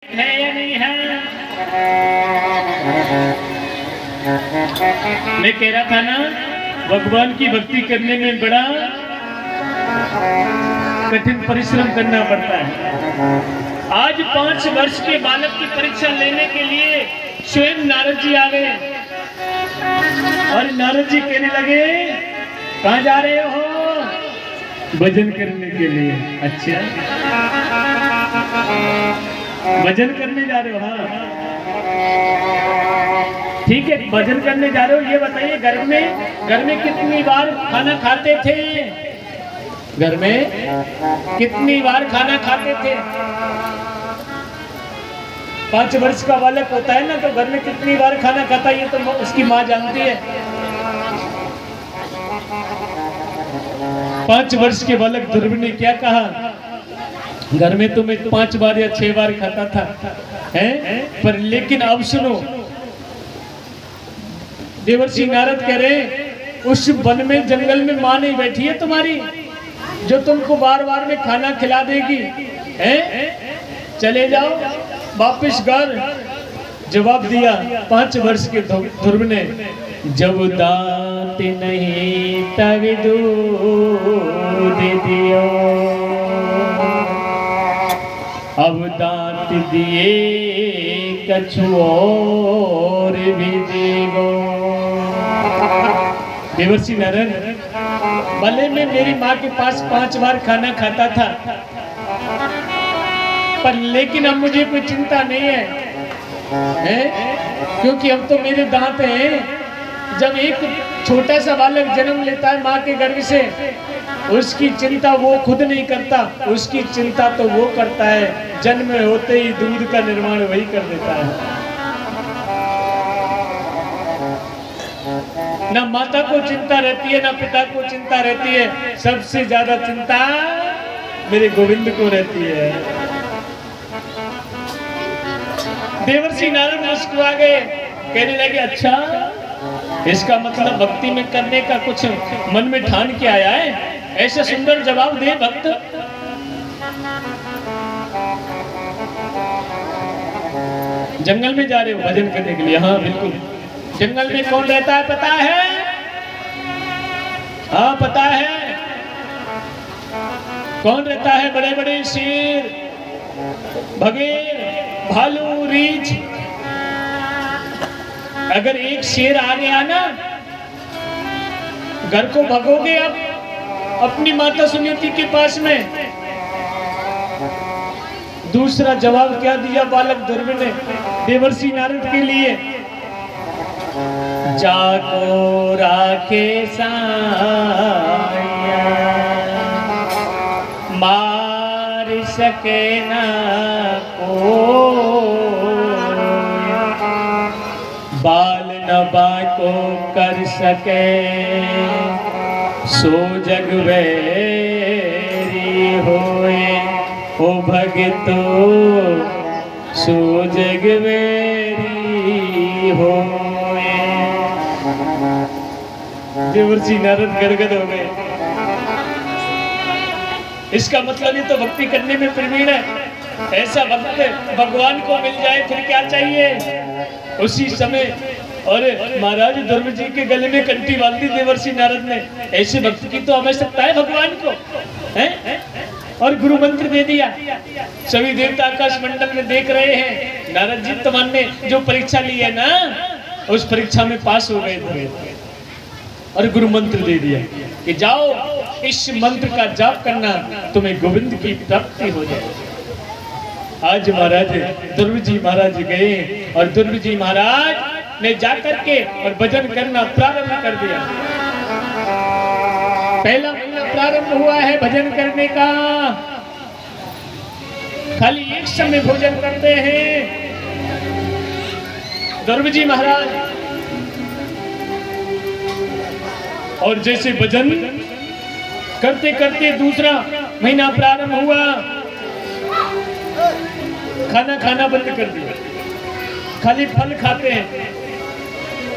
है या नहीं है? मैं कह रहा था ना, भगवान की भक्ति करने में बड़ा कठिन परिश्रम करना पड़ता है। आज 5 वर्ष के बालक की परीक्षा लेने के लिए स्वयं नारद जी आ गए और नारद जी कहने लगे, कहाँ जा रहे हो? भजन करने के लिए। अच्छा, भजन करने जा रहे हो? हाँ ठीक है, भजन करने जा रहे हो। ये बताइए, घर में कितनी बार खाना खाते थे? घर में कितनी बार खाना खाते थे? 5 वर्ष का बालक होता है ना, तो घर में कितनी बार खाना खाता है ये तो उसकी माँ जानती है। 5 वर्ष के बालक ध्रुव ने क्या कहा, घर में तो मैं 5 बार या 6 बार खाता था, हैं? पर लेकिन अब सुनो, देवर्षि नारद कह रहे, उस वन में जंगल में माँ नहीं बैठी है तुम्हारी जो तुमको बार बार में खाना खिला देगी, हैं? चले जाओ वापिस घर। जवाब दिया 5 वर्ष के ध्रुव ने, जब दांत नहीं तब दूध दियो, अब दांत दिए कछु और भी देगो। देवर्षि नारद, भले मैं मेरी माँ के पास 5 बार खाना खाता था, पर लेकिन अब मुझे कोई चिंता नहीं है? क्योंकि अब तो मेरे दांत हैं। जब एक छोटा सा बालक जन्म लेता है माँ के गर्भ से, उसकी चिंता वो खुद नहीं करता, उसकी चिंता तो वो करता है, जन्म होते ही दूध का निर्माण वही कर देता है। ना माता को चिंता रहती है, ना पिता को चिंता रहती है, सबसे ज्यादा चिंता मेरे गोविंद को रहती है। देवर्षि नारद मुस्कुरा गए, कहने लगे, अच्छा इसका मतलब भक्ति में करने का कुछ मन में ठान के आया है? ऐसा सुंदर जवाब दे भक्त। जंगल में जा रहे हो भजन करने के लिए? हाँ बिल्कुल। जंगल में कौन रहता है पता है? हाँ पता है। कौन रहता है? बड़े बड़े शेर, बघेर, भालू, रीछ। अगर एक शेर आ गया ना, घर को भगोगे आप अपनी माता सुनीति के पास में। दूसरा जवाब क्या दिया बालक ध्रुव ने देवर्षि नारद के लिए, जाको राखे साया, मार सके ना को, बाल न बाको कर सके, सो जग वैरी होए, ओ भगतो सो जग वैरी होए। देवर्षि नारद गदगद हो गए। इसका मतलब ये तो भक्ति करने में प्रवीण है। ऐसा भक्त भगवान को मिल जाए फिर क्या चाहिए? उसी समय और महाराज ध्रुव जी के गले में कंठी बांध दी देवर्षि नारद ने। ऐसे भक्त की तो आवश्यकता है भगवान को, हैं? और गुरु मंत्र दे दिया। सभी देवता आकाश मंडल में देख रहे हैं, नारद जी तुमने जो परीक्षा ली है ना, उस परीक्षा में पास हो गए थे। और गुरु मंत्र दे दिया कि जाओ इस मंत्र का जाप करना, तुम्हें गोविंद की प्राप्ति हो जाए। आज महाराज ध्रुव जी महाराज गए और ध्रुव जी महाराज ने जाकर के और भजन करना प्रारंभ कर दिया। पहला महीना प्रारंभ हुआ है भजन करने का। खाली एक समय भोजन करते हैं ध्रुव जी महाराज। और जैसे भजन करते करते दूसरा महीना प्रारंभ हुआ, खाना खाना बंद कर दिया। खाली फल खाते हैं।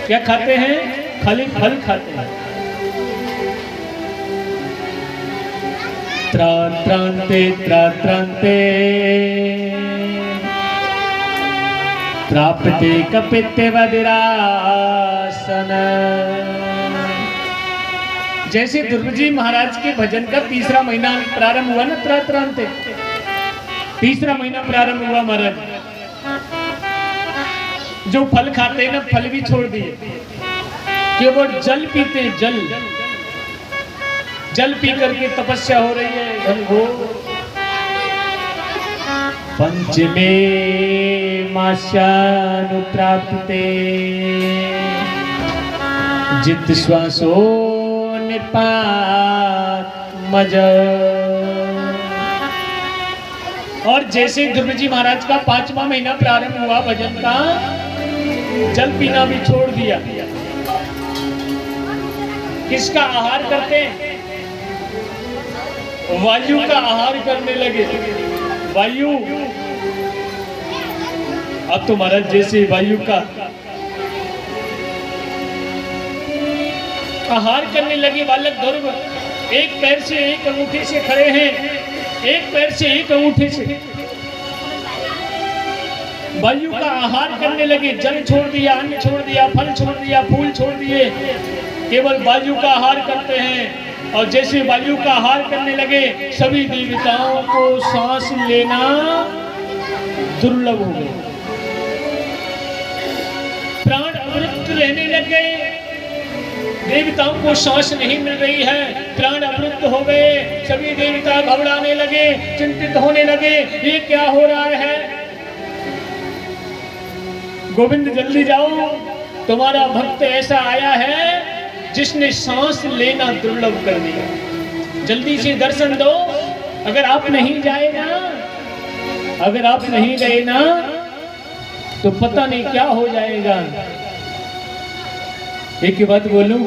क्या खाते हैं? खाली फल खाते हैं। त्रात्रांते प्राप्ते कपित्ते वदिरासन। जैसे ध्रुव जी महाराज के भजन का तीसरा महीना प्रारंभ हुआ ना, त्रांते तीसरा महीना प्रारंभ हुआ महाराज, जो फल खाते हैं ना फल भी छोड़ दिए, केवल जल पीते, जल पी करके तपस्या हो रही है घनघोर। पंचमे मास्यानुप्राप्ते जित श्वासो निपात्मज। और जैसे ध्रुव जी महाराज का 5वां महीना प्रारंभ हुआ भजन का, जल पीना भी छोड़ दिया। किसका आहार करते हैं? वायु का आहार करने लगे। वायु, अब तो महाराज जैसे वायु का आहार करने लगे बालक ध्रुव, एक पैर से एक अंगूठे से खड़े हैं, एक पैर से एक अंगूठे से वायु का आहार करने लगे। जल छोड़ दिया, अन्न छोड़ दिया, फल छोड़ दिया, फूल छोड़ दिए, केवल वायु का आहार करते हैं। और जैसे वायु का आहार करने लगे, सभी देवताओं को सांस लेना दुर्लभ हो गया, प्राण अमृत रहने लग गए। देवताओं को सांस नहीं मिल रही है, प्राण अमृत हो गए। सभी देवता घबराने लगे, चिंतित होने लगे, ये क्या हो रहा है? गोविंद जल्दी जाओ, तुम्हारा भक्त ऐसा आया है जिसने सांस लेना दुर्लभ कर दिया, जल्दी से दर्शन दो। अगर आप नहीं जाए ना, अगर आप नहीं गए ना, तो पता नहीं क्या हो जाएगा। एक बात बोलूं,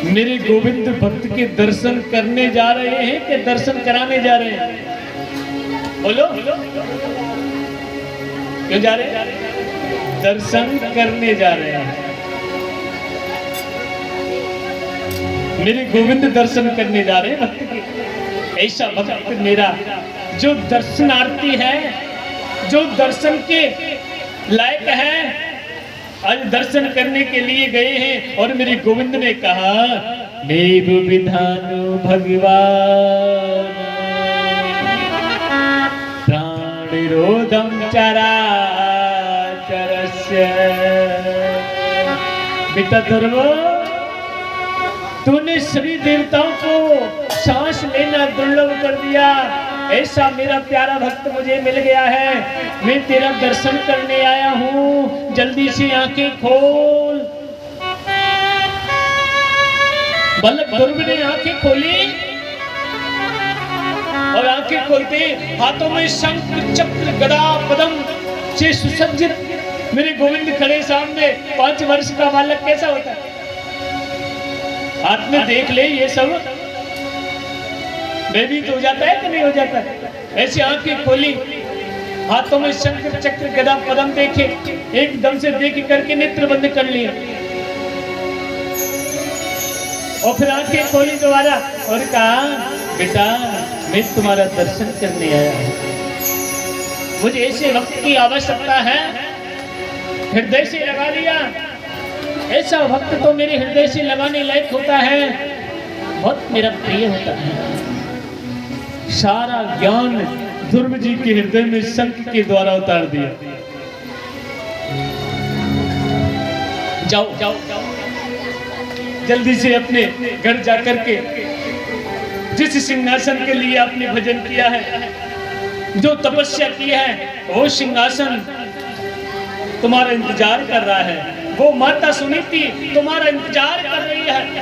मेरे गोविंद भक्त के दर्शन करने जा रहे हैं कि दर्शन कराने जा रहे हैं? बोलो, क्यों जा रहे हैं? दर्शन करने जा रहे हैं। मेरे गोविंद दर्शन करने जा रहे हैं भक्त के। ऐसा भक्त मेरा जो दर्शनार्थी है, जो दर्शन के लायक है, आज दर्शन करने के लिए गए हैं। और मेरे गोविंद ने कहा, देव विधानु भगवान प्राणिरोधम चराचरस्य। बेटा ध्रुव, तूने सभी देवताओं को सांस लेना दुर्लभ कर दिया। ऐसा मेरा प्यारा भक्त मुझे मिल गया है, मैं तेरा दर्शन करने आया हूँ, जल्दी से आंखें खोल। बालक ध्रुव ने आंखें खोली और आंखें खोलते हाथों में शंख चक्र गदा पद्म से सुसज्जित मेरे गोविंद खड़े सामने। 5 वर्ष का बालक कैसा होता है? हाथ में देख ले ये सब, भयभीत हो जाता है कि नहीं हो जाता है? ऐसी आंखें खोली, हाथों में शंख चक्र गदा पद्म देखे, एकदम से देख करके नेत्र बंद कर लिए और फिर आंखें खोली दोबारा और कहा, बेटा मैं तुम्हारा दर्शन करने आया हूं, मुझे ऐसे वक्त की आवश्यकता है। हृदय से लगा लिया। ऐसा भक्त तो मेरे हृदय से लगाने लायक होता है, बहुत मेरा प्रिय होता है। सारा ज्ञान ध्रुव जी के हृदय में शंख के द्वारा उतार दिया। जाओ जाओ जल्दी से अपने घर जाकर के जिस सिंहासन के लिए आपने भजन किया है, जो तपस्या की है, वो सिंहासन तुम्हारा इंतजार कर रहा है। वो माता सुनीति तुम्हारा इंतजार कर रही है।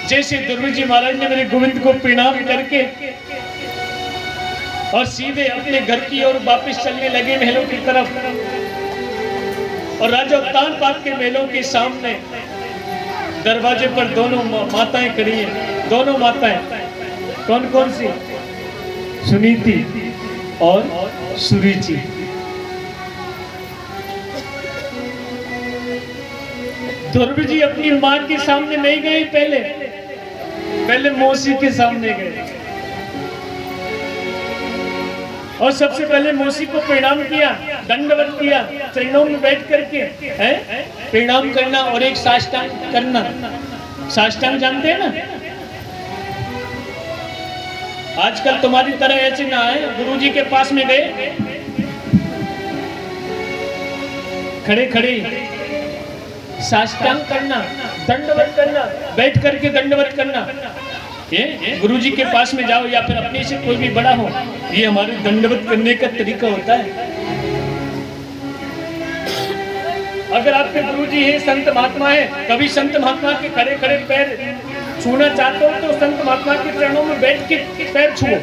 जैसे ध्रुव जी महाराज ने मेरे गोविंद को प्रणाम करके और सीधे अपने घर की ओर वापस चलने लगे महलों की तरफ, और राजा उत्तानपाद के महलों के सामने दरवाजे पर दोनों माताएं खड़ी हैं। दोनों माताएं कौन कौन सी? सुनीति और सुरुचि। ध्रुव जी अपनी मां के सामने नहीं गए, पहले मौसी के सामने गए। और सबसे पहले मौसी को प्रणाम किया, दंडवत किया, चरणों में बैठ करके है प्रणाम करना और एक साष्टांग करना। साष्टांग जानते हैं ना? आजकल तुम्हारी तरह ऐसे ना है, गुरुजी के पास में गए, खड़े खड़े साष्टांग करना, दंडवत करना, बैठ करके दंडवत करना। ये गुरुजी के पास में जाओ या फिर अपने से कोई भी बड़ा हो, ये हमारे दंडवत करने का तरीका होता है। अगर आपके गुरुजी है, संत महात्मा है, कभी संत महात्मा के खड़े खड़े पैर छूना चाहते हो तो संत महात्मा के चरणों में बैठ के पैर छुओ।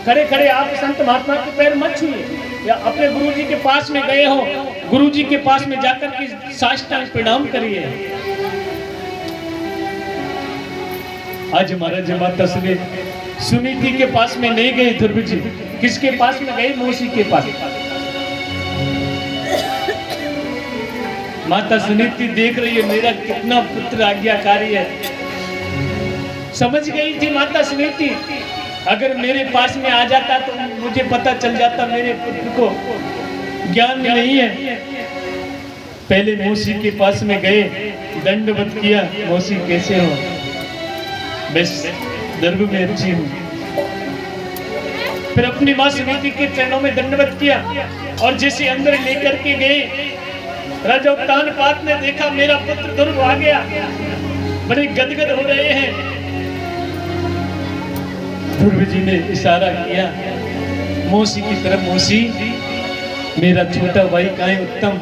खड़े खड़े आप संत महात्मा के पैर मत छुइए। या अपने गुरुजी के पास में गए हो, गुरुजी के पास में जाकर के साष्टांग प्रणाम करिए। आज महाराज माता सुनीति के पास में नहीं गए ध्रुव जी, किसके पास में गए? मौसी के पास। माता सुनीति देख रही है मेरा कितना पुत्र आज्ञाकारी है। समझ गई थी माता सुनीति, अगर मेरे पास में आ जाता तो मुझे पता चल जाता मेरे पुत्र को ज्ञान नहीं है। पहले मौसी के पास में गए, दंडवत किया, मौसी कैसे हो? बस दर्भ में अच्छी हूँ। फिर अपनी माँ सुनीति के चरणों में दंडवत किया और जैसे अंदर लेकर के गए, राजा उत्तानपाद ने देखा मेरा पुत्र ध्रुव आ गया, बड़े गदगद हो रहे हैं। ध्रुव जी ने इशारा किया मौसी की तरफ, मौसी मेरा छोटा भाई कहाँ है? उत्तम।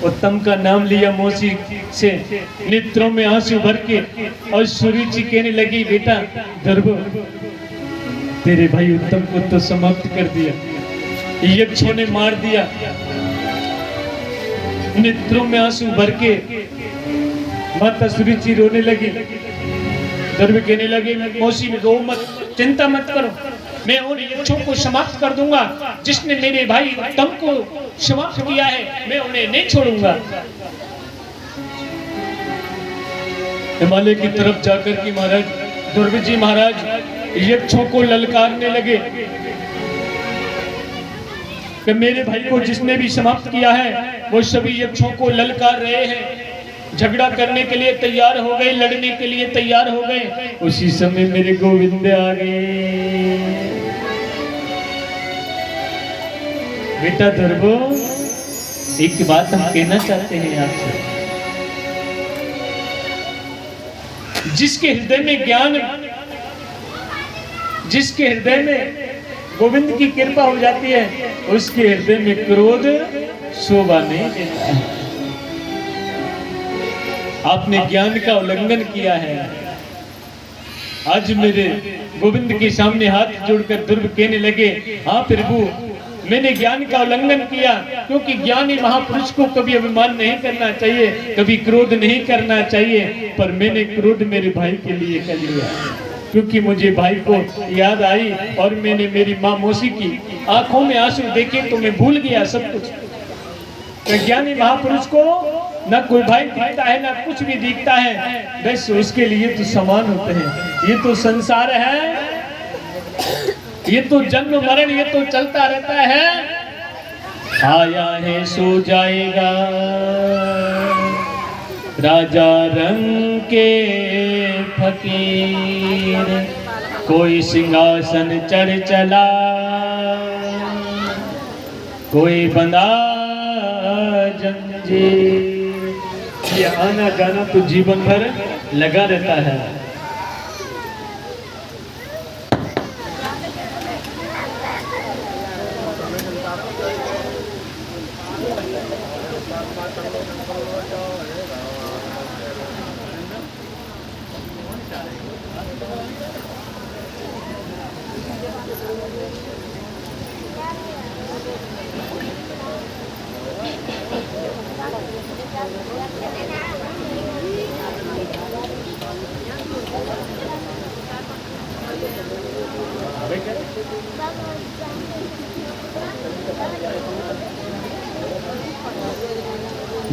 उत्तम का नाम लिया मौसी से, नेत्रों में आंसू भर के, और सुरुचि कहने लगी बेटा ध्रुव, तेरे भाई उत्तम को तो समाप्त कर दिया, यक्षों ने मार दिया। नेत्रों में आंसू भर के माता सुरुचि रोने लगी। ध्रुव कहने लगे मौसी रो मत, चिंता मत करो, मैं उन यक्षों को समाप्त कर दूंगा जिसने मेरे भाई उत्तम को समाप्त किया है, मैं उन्हें नहीं छोड़ूंगा। हिमालय की तरफ जाकर के महाराज ध्रुव जी महाराज यक्षों को ललकारने लगे कि मेरे भाई को जिसने भी समाप्त किया है वो सभी यक्षों को ललकार रहे हैं, झगड़ा करने के लिए तैयार हो गए, लड़ने के लिए तैयार हो गए। उसी समय मेरे गोविंद आ गए। बेटा ध्रुव, एक बात हम कहना चाहते हैं आपसे, जिसके हृदय में ज्ञान, जिसके हृदय में गोविंद की कृपा हो जाती है, उसके हृदय में क्रोध शोभा नहीं देता है। आपने ज्ञान का उल्लंघन किया है। आज मेरे गोविंद के सामने हाथ जोड़कर ध्रुव कहने लगे हाँ प्रभु, मैंने ज्ञान का उल्लंघन किया, क्योंकि ज्ञानी महापुरुष को कभी अभिमान नहीं करना चाहिए, कभी क्रोध नहीं करना चाहिए, पर मैंने क्रोध मेरे भाई के लिए कर लिया, क्योंकि मुझे भाई को याद आई और मैंने मेरी माँ मौसी की आंखों में आंसू देखे तो मैं भूल गया सब कुछ। तो ज्ञानी महापुरुष को ना कोई भाई दिखता है ना कुछ भी दिखता है, बस उसके लिए तो समान होते हैं। ये तो संसार है, ये तो जन्म मरण ये तो चलता रहता है, आया है सो जाएगा राजा रंग के फकीर, कोई सिंहासन चढ़ चला, कोई बंधा जंजीर। ये आना जाना तो जीवन भर लगा रहता है।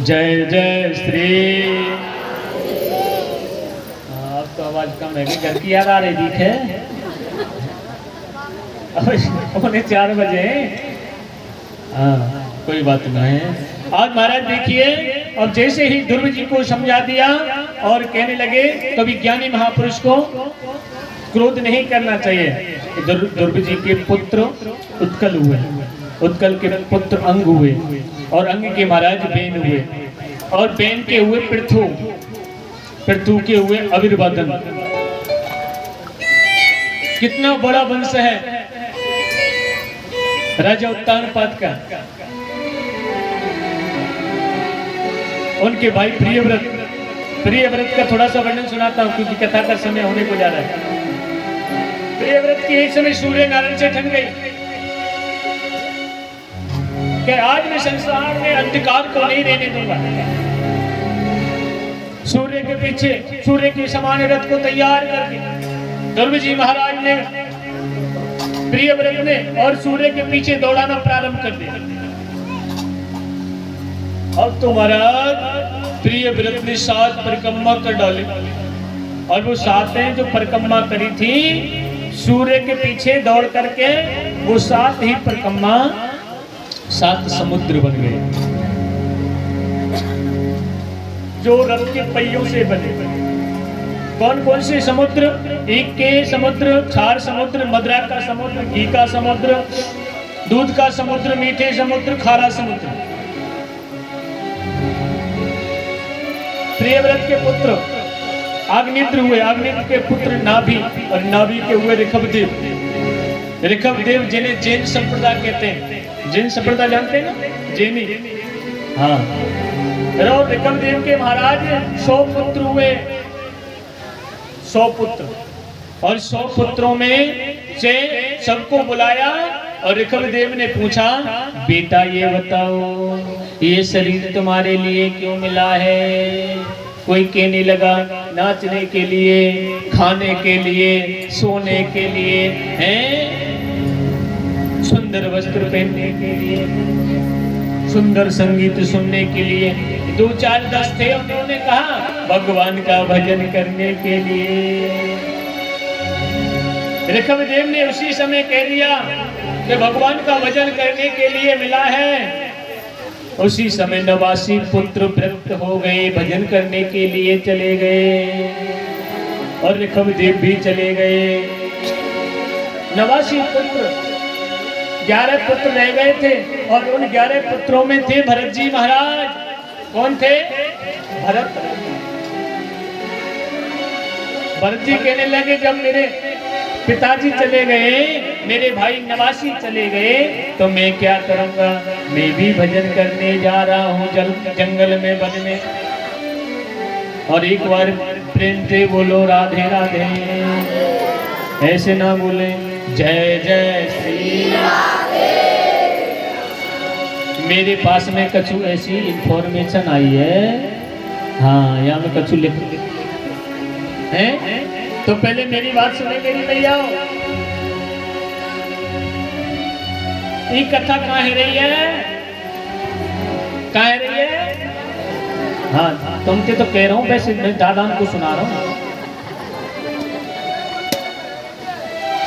जय जय श्री। अब तो आवाज कम है, घर की याद आ रही है। पौने 4 बजे। हाँ कोई बात नहीं है। आज महाराज देखिए, और जैसे ही ध्रुव जी को समझा दिया और कहने लगे, कभी ज्ञानी महापुरुष को क्रोध नहीं करना चाहिए। ध्रुव जी के पुत्र उत्कल हुए, उत्कल के पुत्र अंग हुए, और अंग के महाराज बेन हुए, और बेन के हुए पृथु, पृथु के हुए अविर्वादन। कितना बड़ा वंश है राजा उत्तानपाद का। उनके भाई प्रियव्रत, प्रियव्रत का थोड़ा सा वर्णन सुनाता हूँ क्योंकि कथा का समय होने को जा रहा है। प्रियव्रत की एक समय सूर्य नारायण से ठन गई कि आज मैं संसार में अंधकार को नहीं रहने दूंगा। सूर्य के पीछे सूर्य के समान रथ को तैयार करके ध्रुव जी महाराज ने, प्रियव्रत ने, और सूर्य के पीछे दौड़ाना प्रारंभ कर दिया। अब तो महाराज प्रियव्रत ने 7 परिक्रमा कर डाले, और वो 7 जो परिक्रमा करी थी सूर्य के पीछे दौड़ करके, वो 7 ही परिक्रमा 7 समुद्र बन गए जो रथ के पहियों से बने। कौन कौन से समुद्र? एक के समुद्र, क्षार समुद्र, मदिरा का समुद्र, घी का समुद्र, दूध का समुद्र, मीठे समुद्र, खारा समुद्र। प्रियव्रत के पुत्र अग्निद्र हुए, अग्निद्र के पुत्र नाभि, और नाभि के हुए ऋषभदेव। ऋषभदेव जिन्हें जैन संप्रदाय कहते हैं। जैन संप्रदाय जानते हैं ना, जैनी। हाँ, और ऋषभदेव के महाराज 100 पुत्र हुए, 100 पुत्र, और 100 पुत्रों में से सबको बुलाया, और ऋषभदेव ने पूछा, बेटा ये बताओ ये शरीर तुम्हारे लिए क्यों मिला है? कोई कहने लगा नाचने के लिए, खाने के लिए, सोने के लिए, हैं सुंदर वस्त्र पहनने के लिए, सुंदर संगीत सुनने के लिए। 2 4 10 थे, उन्होंने कहा भगवान का भजन करने के लिए। ऋषभदेव ने उसी समय कह दिया कि भगवान का भजन करने के लिए मिला है। उसी समय 89 पुत्र प्राप्त हो गए, भजन करने के लिए चले गए, और ऋषभदेव भी चले गए। 89 पुत्र, 11 पुत्र रह गए थे, और उन 11 पुत्रों में थे भरत जी महाराज। कौन थे? भरत। भरत जी कहने लगे, जब मेरे पिताजी चले गए, मेरे भाई 89 चले गए, तो मैं क्या करूंगा? मैं भी भजन करने जा रहा हूँ जंगल में, वन में। और एक बार प्रेम से बोलो राधे राधे, ऐसे ना बोले जय जय श्री राधे। मेरे पास में कछु ऐसी इंफॉर्मेशन आई है, हाँ यहाँ में कछु लिख हैं, तो पहले मेरी बात सुने मेरी भैया। ये कथा कहाँ है रही है? कहाँ है रही है? हाँ तुमसे तो कह रहा हूँ, वैसे मैं दादा को सुना रहा हूँ।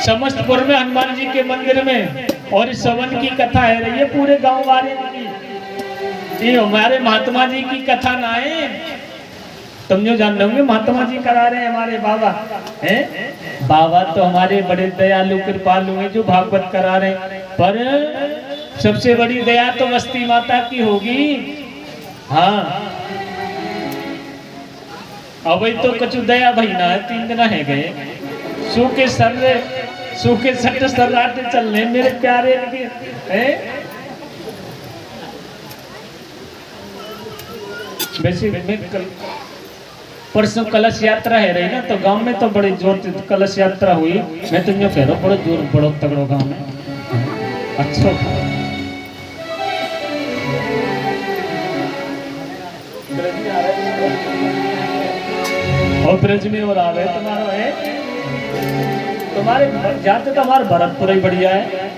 समस्तपुर में हनुमान जी के मंदिर में, और इस सवन की कथा है रही है पूरे गांव वाले की। ये हमारे महात्मा जी की कथा ना है, तुम जो जान रहे महात्मा जी करा रहे हैं हमारे बाबा हैं। बाबा तो हमारे बड़े दयालु कृपालु हैं जो भागवत करा रहे हैं, पर सबसे बड़ी दया तो बस्ती माता की होगी। हाँ अब तो कछु दया भाई ना है, 3 दिन है गए, सूखे सट सर्राटे चलने मेरे प्यारे हैं। वैसे मैं परसों कलश यात्रा है रही ना, तो गांव में तो बड़ी जोर कलश यात्रा हुई। मैं तो कह रहा हूँ बड़ा जोर, बड़ो तगड़ो गांव में। अच्छा और ब्रज में और आ गए तुम्हारा है, तुम्हारे जाते तो हमारा भरतपुर ही बढ़िया है।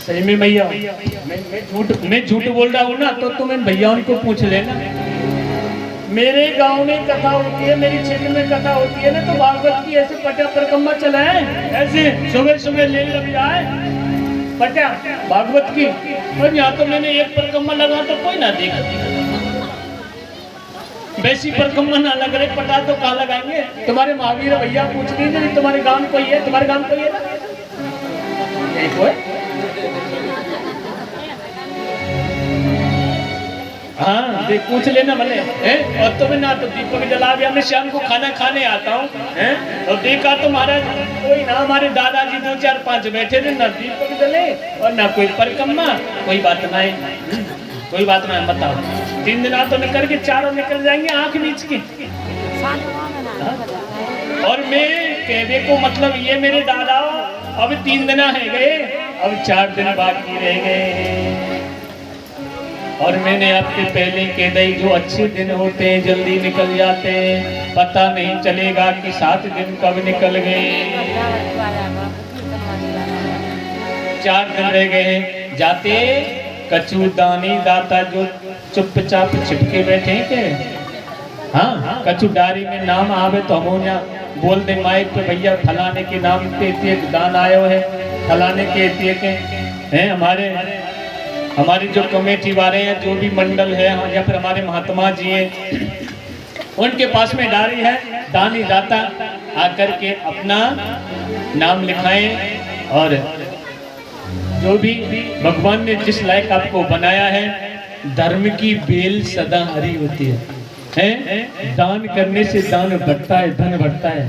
सही में भैया, मैं झूठ बोल रहा हूँ ना, तो तुम्हें भैया उनको पूछ लेना। मेरे गांव में कथा होती है, मेरी क्षेत्र में कथा होती है ना, तो भागवत की ऐसे पटा परिक्रमा चलाए, ऐसे सुबह सुबह ले लग जाए पटा भागवत की। और यहाँ तो मैंने एक परिक्रमा लगा तो कोई ना देख, वैसी परिक्रमा ना लग रहे पटा तो कहाँ लगाएंगे। तुम्हारे महावीर भैया पूछ लीजिए तुम्हारे गांव में कोई है, तुम्हारे गांव में कोई है ना? एक कोई? हाँ देख पूछ लेना भले हैं। और तुम्हें ना तो दीपक जला दिया, मैं शाम को खाना खाने आता हूँ हैं, और देखा तो महाराज कोई ना, हमारे दादाजी 2 4 5 बैठे थे, ना दीपक जले और ना कोई परिक्रमा। कोई बात ना है, कोई बात ना है, बताओ 3 दिन तो निकल के चारों निकल जाएंगे आंख बीच के। और मैं कहने को मतलब ये मेरे दादा अब 3 दिन है गए, अब 4 दिन बाकी रह गए। और मैंने आपके पहले कह दी जो अच्छे दिन होते हैं जल्दी निकल जाते हैं, पता नहीं चलेगा कि 7 दिन कब निकल गए। 4 दिन रह गए जाते कछु दानी दाता जो चुपचाप छिपके बैठे के। हाँ कछु डायरी में नाम आवे तो हम बोल दे माइक पे भैया फलाने के नाम पे दान आयो है, फलाने के हैं। हमारे जो कमेटी वाले हैं, जो भी मंडल है या फिर हमारे महात्मा जी हैं, उनके पास में डायरी है, दानी दाता आकर के अपना नाम लिखाएं। और जो भी भगवान ने जिस लायक आपको बनाया है, धर्म की बेल सदा हरी होती है। दान करने से दान बढ़ता है, धन बढ़ता है।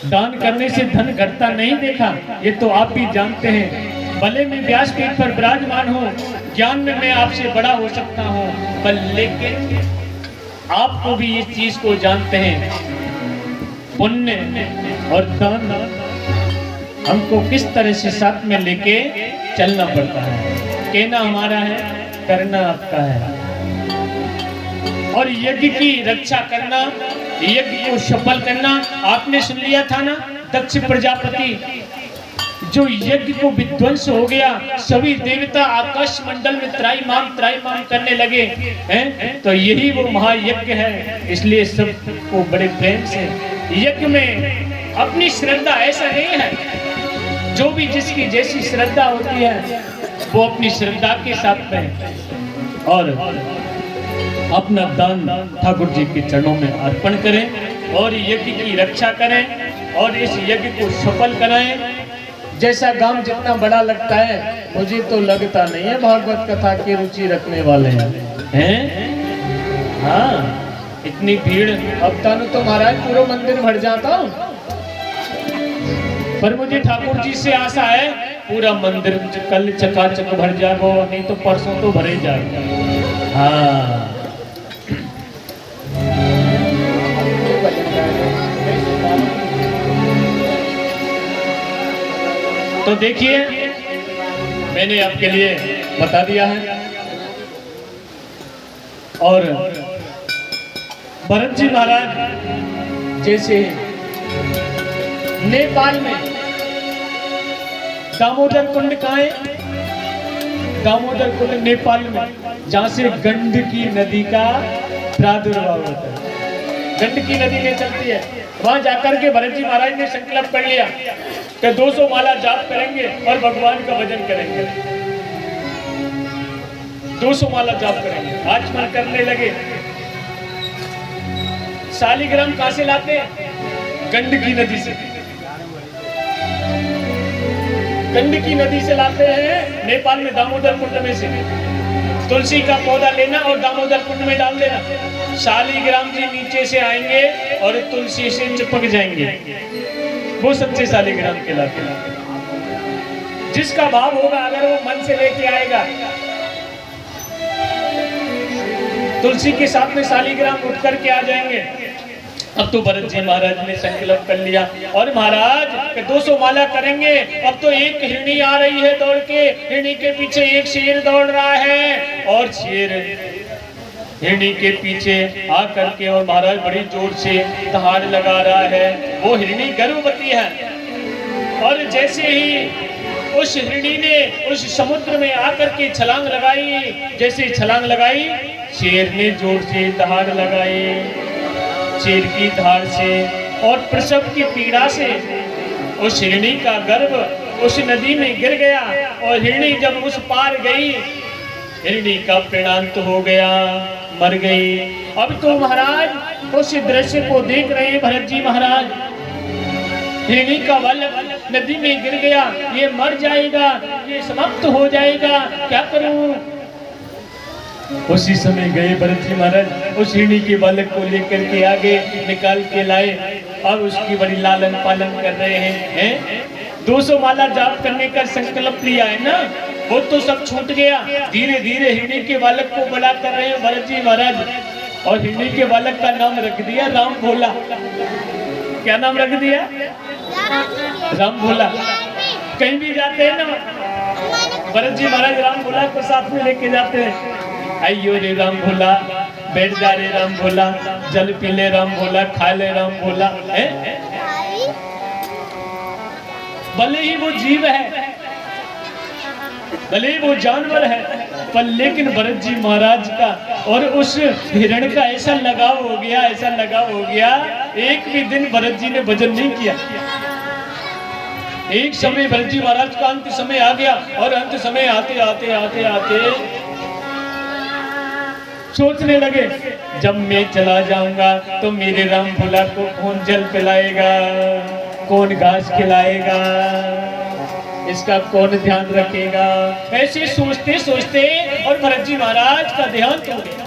दान करने से धन घटता नहीं देखा, ये तो आप भी जानते हैं। भले मैं व्यासपीठ पर विराजमान हूँ, ज्ञान में मैं आपसे बड़ा हो सकता हूँ, पर लेकिन आपको भी इस चीज को जानते हैं, पुण्य और दान हमको किस तरह से साथ में लेके चलना पड़ता है। कहना हमारा है, करना आपका है। और यज्ञ की रक्षा करना, यज्ञ को सफल करना, आपने सुन लिया था ना, दक्ष प्रजापति जो यज्ञ को विध्वंस हो गया, सभी देवता आकाश मंडल में त्राईमाम करने लगे हैं, तो यही वो महायज्ञ है। इसलिए सबको बड़े प्रेम से यज्ञ में अपनी श्रद्धा, ऐसा नहीं है जो भी जिसकी जैसी श्रद्धा होती है वो अपनी श्रद्धा के साथ में और अपना दान ठाकुर जी के चरणों में अर्पण करें और यज्ञ की रक्षा करें और इस यज्ञ को सफल कराएं। जैसा गांव जितना बड़ा लगता है, मुझे तो लगता नहीं है भागवत कथा की रुचि रखने वाले हैं। हाँ इतनी भीड़, अब तो महाराज पूरा मंदिर भर जाता, पर मुझे ठाकुर जी से आशा है पूरा मंदिर कल चकाचक भर जाएगा, नहीं तो परसों तो भरे जाएगा। हाँ तो देखिए मैंने आपके लिए बता दिया है। और भरत जी महाराज जैसे नेपाल में दामोदर कुंड कहाँ है? दामोदर कुंड नेपाल में, जहां से गंडकी नदी का प्रादुर्भाव होता है। गंडकी नदी ले चलती है, वहां जाकर के भरत जी महाराज ने संकल्प कर लिया कि 200 माला जाप करेंगे और भगवान का भजन करेंगे। 200 माला जाप करेंगे, आचमन करने लगे। शालिग्राम कहां से लाते हैं? गंडकी नदी से। गंडकी नदी से लाते हैं नेपाल में, दामोदर कुंड में से। तुलसी का पौधा लेना और दामोदर कुंड में डाल देना। शालिग्राम जी नीचे से आएंगे और तुलसी से चिपक जाएंगे, वो सच्चे शालिग्राम कहलाते हैं। जिसका भाव होगा, अगर वो मन से लेके आएगा, तुलसी के साथ में शालिग्राम उठ करके आ जाएंगे। अब तो भरत जी महाराज ने संकल्प कर लिया और महाराज 200 माला करेंगे। अब तो एक हिरणी आ रही है दौड़ के, हिरणी के पीछे एक शेर दौड़ रहा है और शेर हिरणी के पीछे आ करके और महाराज बड़ी जोर से दहाड़ लगा रहा है। वो हिरणी गर्भवती है और जैसे ही उस हिरणी ने उस समुद्र में आकर के छलांग लगाई, जैसे छलांग लगाई, शेर ने जोर से धार लगाए। शेर की धार से और प्रसव की पीड़ा से उस हिरणी का गर्भ उस नदी में गिर गया और हिरणी जब उस पार गई, हिरणी का प्राणांत हो गया, मर गई। अब तो महाराज उस दृश्य को देख रहे हैं भरत जी महाराज, हिरणी का बालक नदी में गिर गया, ये मर जाएगा, ये समाप्त हो जाएगा, क्या करूं। उसी समय गए भरत जी महाराज, उस हिरणी के बालक को लेकर के आगे निकाल के लाए और उसकी बड़ी लालन पालन कर रहे हैं। 200 माला जाप करने का संकल्प लिया है ना, वो तो सब छूट गया। धीरे धीरे हिरणी के बालक को बड़ा कर रहे हैं भरत जी महाराज, और हिरणी के बालक का नाम रख दिया राम भोला। क्या नाम रख दिया? राम भोला। कहीं भी जाते हैं ना भरत जी महाराज, राम भोला को साथ में लेके जाते हैं। आइयो रे राम भोला, बैठ जा रे राम भोला, जल पी ले राम भोला, खा ले राम भोला। भले ही वो जीव है, भले ही वो जानवर है, पर लेकिन भरत जी महाराज का और उस हिरण का ऐसा लगाव हो गया, ऐसा लगाव हो गया। एक भी दिन भरत जी ने भजन नहीं किया। एक समय भरत जी महाराज का अंत समय आ गया, और अंत समय आते आते आते आते सोचने लगे, जब मैं चला जाऊंगा तो मेरे राम भोला को कौन जल पिलाएगा, कौन घास खिलाएगा, इसका कौन ध्यान रखेगा। ऐसे सोचते सोचते और भरत जी महाराज का देहांत हो गया।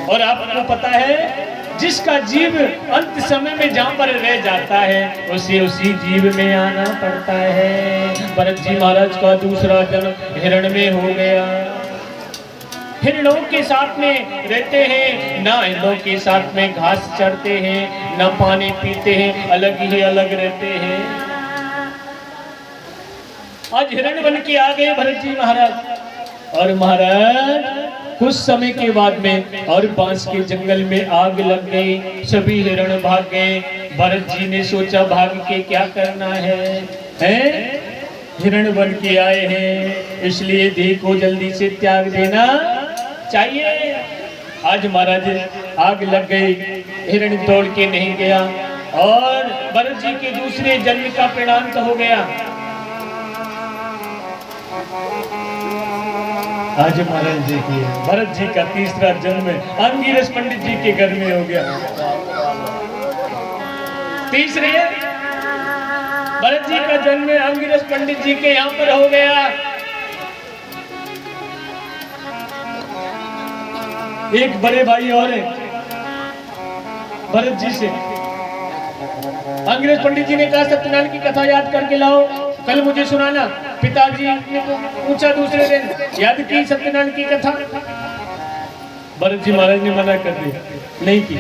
और आपको पता है, जिसका जीव अंत समय में जहाँ पर रह जाता है, उसे उसी जीव में आना पड़ता है। भरत जी महाराज का दूसरा जन्म हिरण में हो गया। हिरणों के साथ में रहते हैं, ना हिरणों के साथ में घास चढ़ते हैं, ना पानी पीते हैं, अलग ही अलग रहते हैं। आज हिरण बन के आ गए भरत जी महाराज, और महाराज कुछ समय के बाद में और बांस के जंगल में आग लग गई, सभी हिरण भाग गए। भरत जी ने सोचा, भाग के क्या करना है? हिरण बन के आए हैं, इसलिए देह को जल्दी से त्याग देना चाहिए। आज महाराज आग लग गई, हिरण दौड़ के नहीं गया, और भरत जी के दूसरे जन्म का परिणाम हो गया। आज महाराज जी की भरत जी का तीसरा जन्म अंगिरस पंडित जी के घर में हो गया। तीसरे भरत जी का जन्म अंगिरस पंडित जी के यहाँ पर हो गया। एक बड़े भाई और भरत जी से अंग्रेज पंडित जी ने कहा, सत्यनारायण की कथा याद करके लाओ, कल मुझे सुनाना। पिताजी ने पूछा दूसरे दिन, याद की सत्यनारायण की कथा? भरत जी महाराज ने मना कर दिया, नहीं की।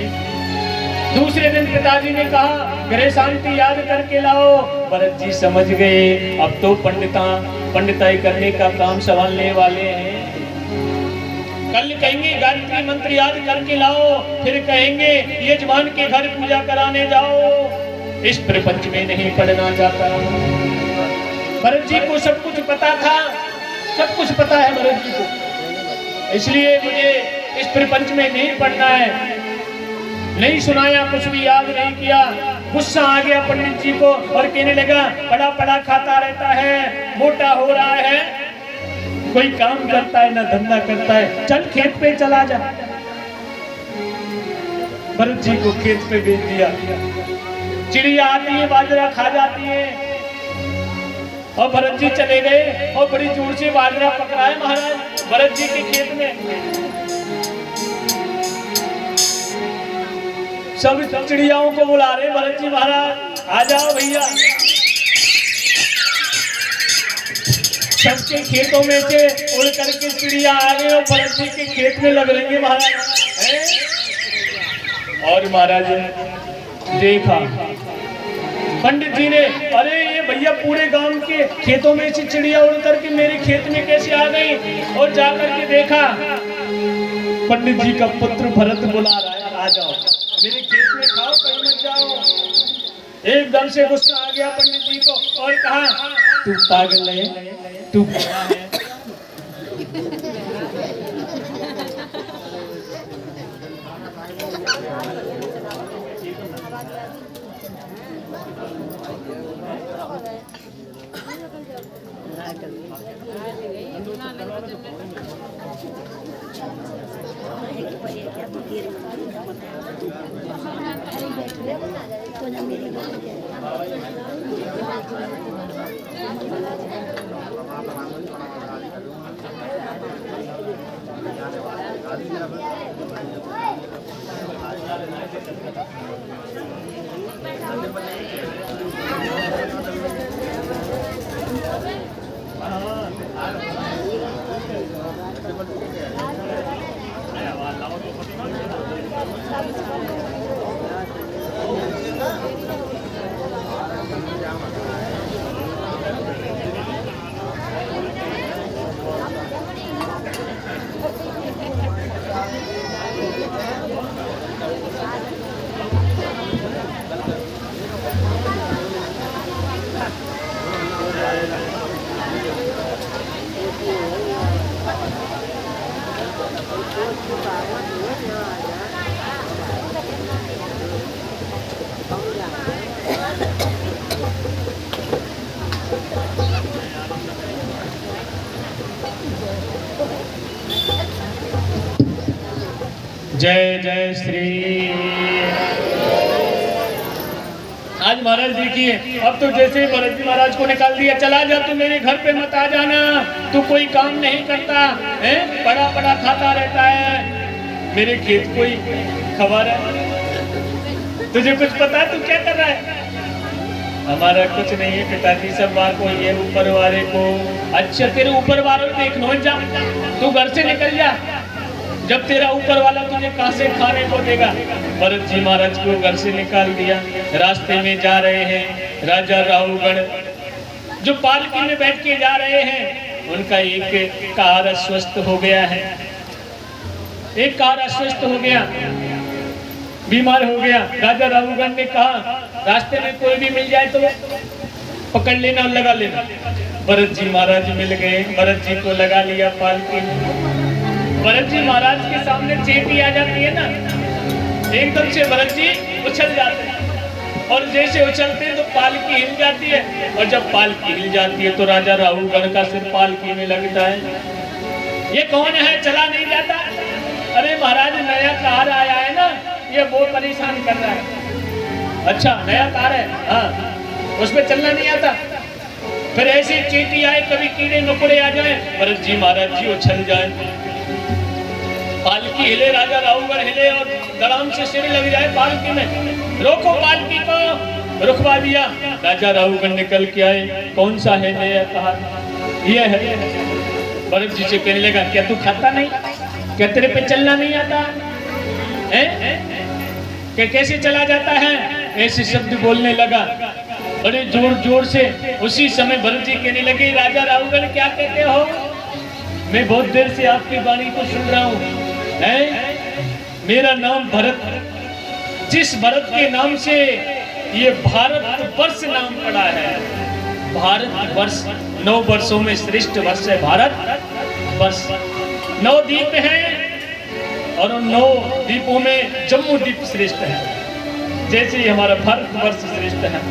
दूसरे दिन पिताजी ने कहा, ग्रह शांति याद करके लाओ। भरत जी समझ गए, अब तो पंडिताई करने का काम संभालने वाले हैं। कल कहेंगे गायत्री मंत्र याद करके लाओ, फिर कहेंगे यजमान के घर पूजा कराने जाओ। इस प्रपंच में नहीं पढ़ना चाहता। भरत जी को सब कुछ पता था, सब कुछ पता है भरत जी को, इसलिए मुझे इस प्रपंच में नहीं पढ़ना है। नहीं सुनाया, कुछ भी याद नहीं किया। गुस्सा आ गया पंडित जी को और कहने लगा, पड़ा पड़ा खाता रहता है, मोटा हो रहा है, कोई काम करता है ना धंधा करता है, चल खेत पे चला जा। भरत जी को खेत पे भेज दिया। चिड़िया आती है, बाजरा खा जाती है, और भरत जी चले गए और बड़ी जोर से बाजरा पकड़ाए महाराज भरत जी के खेत में। सब चिड़ियाओं को बुला रहे, भरत जी महाराज आ जाओ भैया। सबके खेतों में से उड़ करके चिड़िया आ गए और भरत जी के खेत में लग रही है महाराज। और महाराज देखा पंडित जी ने, अरे ये भैया पूरे गांव के खेतों में से चिड़िया उड़ करके मेरे खेत में कैसे आ गई? और जाकर के देखा पंडित जी का पुत्र भरत बुला रहा है, आ जाओ मेरे खेत में खाओ, कहीं मत जाओ। एकदम से गुस्सा आ गया पंडित जी को और कहा, तू पागल है, तू बड़ा है, जय जय श्री। आज महाराज देखिए, अब तो जैसे भरत जी महाराज को निकाल दिया, चला जा तू मेरे घर पे मत आ जाना, तू कोई काम नहीं करता है, बड़ा बड़ा खाता रहता है, मेरे खेत कोई खबर है, तुझे कुछ पता तू क्या कर रहा है? हमारा कुछ नहीं है पिताजी, सब बात को ये ऊपर वाले को। अच्छा तेरे ऊपर वाले को देखना जा, तू घर से निकल जा, जब तेरा ऊपर वाला तुझे कहां से खाने को देगा। भरत जी महाराज को घर से निकाल दिया। रास्ते में जा रहे हैं राजा राहुगण, जो पालकी में बैठ के जा रहे हैं, उनका एक कार अस्वस्थ हो गया है, एक कार अस्वस्थ हो गया, बीमार हो गया। राजा राहुगण ने कहा रास्ते में कोई भी मिल जाए तो पकड़ लेना और लगा लेना। भरत जी महाराज मिल गए, भरत जी को लगा लिया पालकी में। भरत जी महाराज के सामने चेपी आ जाती है ना, एकदम से भरत जी उछल जाते हैं, और जैसे उछलते हैं तो पालकी हिल जाती है, और जब पालकी हिल जाती है तो राजा राहुगण का सिर पालकी में लगता है। ये कौन है, चला नहीं जाता? अरे महाराज नया कार आया है ना, ये बहुत परेशान कर रहा है। अच्छा नया कार है, हाँ, उसमें चलना नहीं आता। फिर ऐसे चींटी आए, कभी कीड़े मकोड़े आ जाए, भरत जी महाराज जी उछल जाए, पालकी हिले, राजा राहुगण हिले और धड़ाम से सिर लग जाए पालकी में। रोको पालकी को, रुकवा दिया। राजा राहुगण निकल के आए, कौन सा है नया कार? ये है। भरत जी से कहने लगा क्या तू खाता नहीं, क्या तेरे पे चलना नहीं आता है? क्या कैसे चला जाता है? ऐसे शब्द बोलने लगा बड़े जोर जोर से। उसी समय भरत जी कहने लगे राजा राहुगण क्या कहते हो? मैं बहुत देर से आपकी वाणी को सुन रहा हूँ, मेरा नाम भरत, जिस भरत के नाम से ये भारत वर्ष नाम पड़ा है। भारत वर्ष 9 वर्षों में श्रेष्ठ वर्ष है भारत वर्ष। 9 द्वीप हैं और उन 9 द्वीपों में जम्मू द्वीप श्रेष्ठ है, जैसे ही हमारा भारत वर्ष श्रेष्ठ है।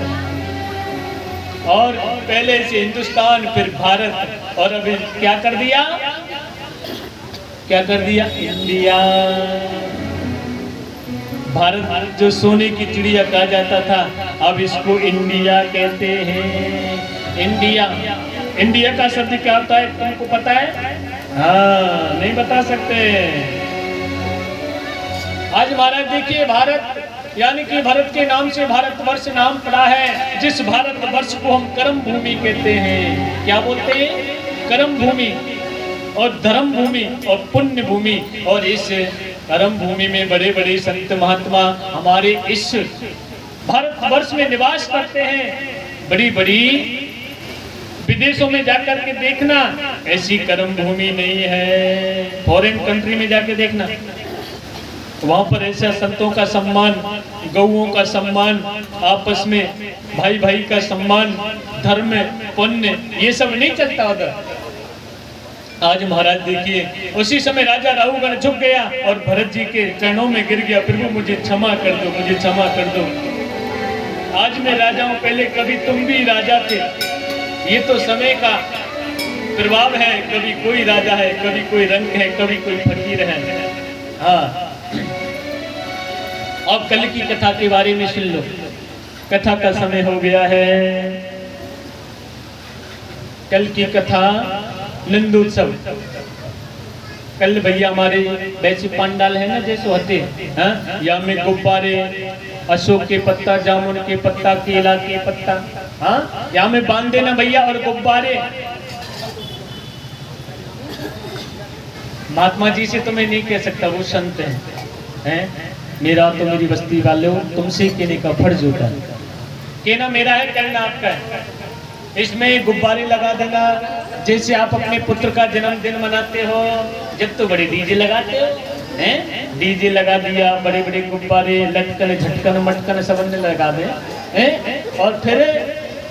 और पहले से हिंदुस्तान, फिर भारत, और अभी क्या कर दिया, क्या कर दिया? इंडिया। भारत जो सोने की चिड़िया कहा जाता था, अब इसको इंडिया कहते हैं। इंडिया, इंडिया का शब्द क्या होता है तुमको पता है? हाँ, नहीं बता सकते। आज महाराज देखिए, भारत यानी कि भारत के नाम से भारतवर्ष नाम पड़ा है। जिस भारतवर्ष को हम कर्म भूमि कहते हैं, क्या बोलते हैं? कर्म भूमि और धर्म भूमि और पुण्य भूमि। और इस कर्म भूमि में बड़े बड़े संत महात्मा हमारे इस भारतवर्ष में निवास करते हैं। बड़ी बड़ी विदेशों में जाकर के देखना, ऐसी कर्म भूमि नहीं है। फॉरेन कंट्री में जाके देखना, वहां पर ऐसा संतों का सम्मान, गौओं का सम्मान, आपस में भाई भाई का सम्मान, धर्म, पुण्य, ये सब नहीं चलता उधर। आज महाराज देखिए उसी समय राजा राहुगण झुक गया और भरत जी के चरणों में गिर गया, प्रभु मुझे क्षमा कर दो, मुझे क्षमा कर दो। आज मैं राजा हूं, पहले कभी तुम भी राजा थे। ये तो समय का प्रभाव है, कभी कोई राजा है, कभी कोई रंग है, कभी कोई फकीर है। हाँ, अब कल की कथा के बारे में सुन लो। कथा का समय हो गया है। कल की कथा नंदोत्सव। कल भैया हमारे वैसे पंडाल है ना जैसे होते हैं, या में गुब्बारे, अशोक के पत्ता, जामुन के पत्ता, केला के पत्ता, हाँ या में बांध देना भैया, और गुब्बारे। महात्मा जी से तो मैं नहीं कह सकता, वो संत हैं। मेरा तो मेरी बस्ती वाले हो, तुमसे कहने का फर्ज होता है। कहना मेरा है, करना आपका है। इसमें गुब्बारे लगा देना, जैसे आप अपने पुत्र का जन्मदिन मनाते हो, जब तो बड़े डीजे लगाते हो, हैं? डीजे लगा दिया, बड़े बड़े गुब्बारे, लटकन झटकन मटकन सब ने लगा दे, हैं? और फिर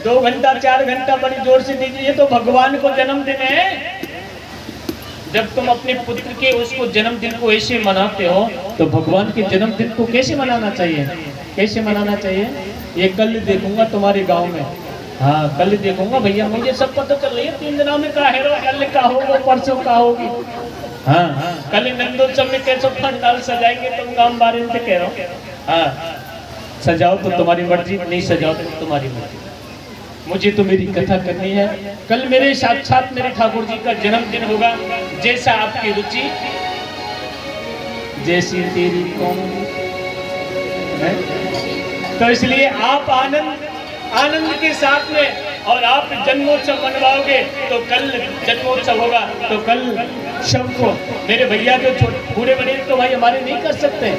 2 घंटा 4 घंटा बड़ी जोर से डीजे। ये तो भगवान को जन्मदिन है। जब तुम अपने पुत्र के उसको जन्मदिन को ऐसे मनाते हो, तो भगवान के जन्मदिन को कैसे मनाना चाहिए? कैसे मनाना चाहिए? ये कल देखूंगा तुम्हारे गांव में। हाँ, कल देखूंगा भैया, मुझे सब पता चल रही है। 3 दिनों में का है, कल का होगा, परसों का होगी। हाँ, कल नंदोत्सव में कैसे पंडाल सजाएंगे तुम गांव बारे में कह रहा हूँ। हाँ, सजाओ तो तुम्हारी मर्जी, नहीं सजाओ तो तुम्हारी मर्जी। मुझे तो मेरी कथा करनी है। कल मेरे साक्षात मेरे ठाकुर जी का जन्मदिन होगा। जैसा आपकी रुचि, जैसी तेरी कौन है। तो इसलिए आप आनंद के साथ में, और आप जन्मोत्सव मनवाओगे तो कल जन्मोत्सव होगा। तो कल शाम को मेरे भैया जो बूढ़े बड़े तो भाई हमारे नहीं कर सकते।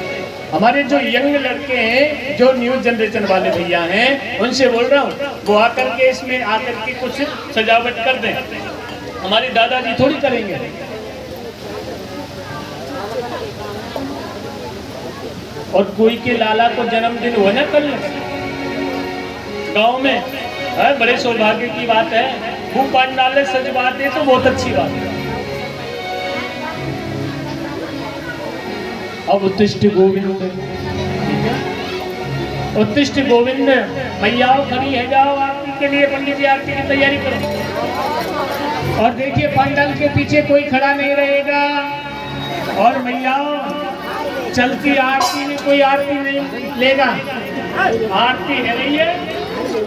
हमारे जो यंग लड़के हैं, जो न्यू जनरेशन वाले भैया हैं, उनसे बोल रहा हूँ वो आकर के इसमें आकर के कुछ सजावट कर दें। हमारे दादाजी थोड़ी करेंगे। और कोई के लाला को जन्मदिन हुआ ना कल गांव में, है बड़े सौभाग्य की बात है। वो पंडाल सजवा दे तो बहुत अच्छी बात है। अब उत्तिष्ठ गोविंद, उत्तिष्ठ गोविंद, मैया खड़ी है, जाओ आरती के लिए। पंडित जी आरती की तैयारी करो। और देखिए पंडाल के पीछे कोई खड़ा नहीं रहेगा। और मैया चलती आरती में कोई आरती नहीं लेगा। आरती है रही है,